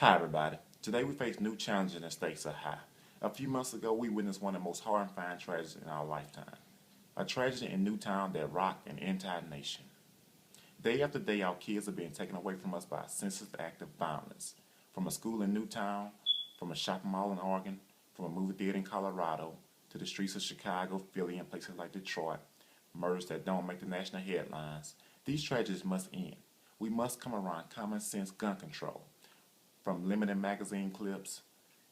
Hi everybody. Today we face new challenges and the stakes are high. A few months ago we witnessed one of the most horrifying tragedies in our lifetime. A tragedy in Newtown that rocked an entire nation. Day after day our kids are being taken away from us by a senseless act of violence. From a school in Newtown, from a shopping mall in Oregon, from a movie theater in Colorado, to the streets of Chicago, Philly, and places like Detroit. Murders that don't make the national headlines. These tragedies must end. We must come around common sense gun control. From limited magazine clips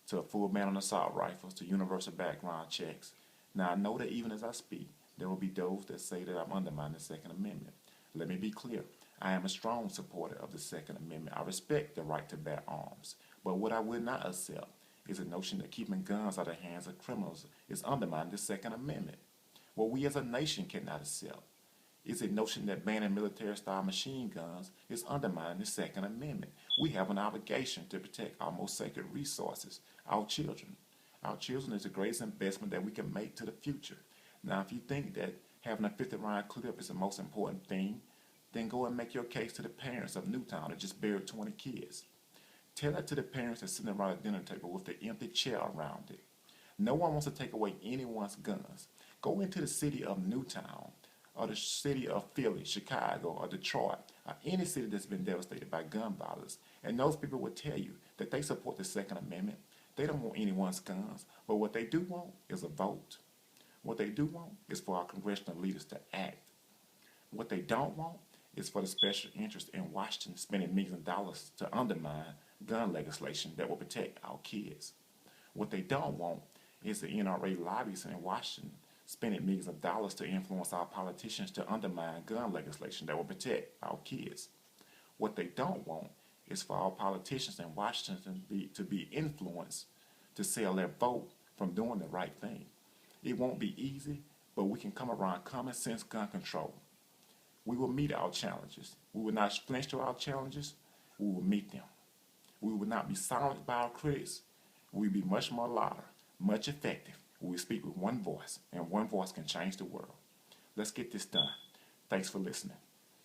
to a full ban on assault rifles to universal background checks. Now I know that even as I speak, there will be those that say that I'm undermining the Second Amendment. Let me be clear. I am a strong supporter of the Second Amendment. I respect the right to bear arms. But what I would not accept is the notion that keeping guns out of the hands of criminals is undermining the Second Amendment. What we as a nation cannot accept is the notion that banning military-style machine guns is undermining the Second Amendment. We have an obligation to protect our most sacred resources, our children. Our children is the greatest investment that we can make to the future. Now, if you think that having a 50-round clip is the most important thing, then go and make your case to the parents of Newtown that just buried 20 kids. Tell that to the parents that sitting around a dinner table with the empty chair around it. No one wants to take away anyone's guns. Go into the city of Newtown, or the city of Philly, Chicago, or Detroit, or any city that's been devastated by gun violence, and those people will tell you that they support the Second Amendment. They don't want anyone's guns, but what they do want is a vote. What they do want is for our congressional leaders to act. What they don't want is for the special interest in Washington spending millions of dollars to undermine gun legislation that will protect our kids. What they don't want is the NRA lobbyists in Washington spending millions of dollars to influence our politicians to undermine gun legislation that will protect our kids. What they don't want is for our politicians in Washington to be influenced to sell their vote from doing the right thing. It won't be easy, but we can come around common sense gun control. We will meet our challenges. We will not flinch to our challenges. We will meet them. We will not be silenced by our critics. We will be much more louder, much effective. We will speak with one voice, and one voice can change the world. Let's get this done. Thanks for listening.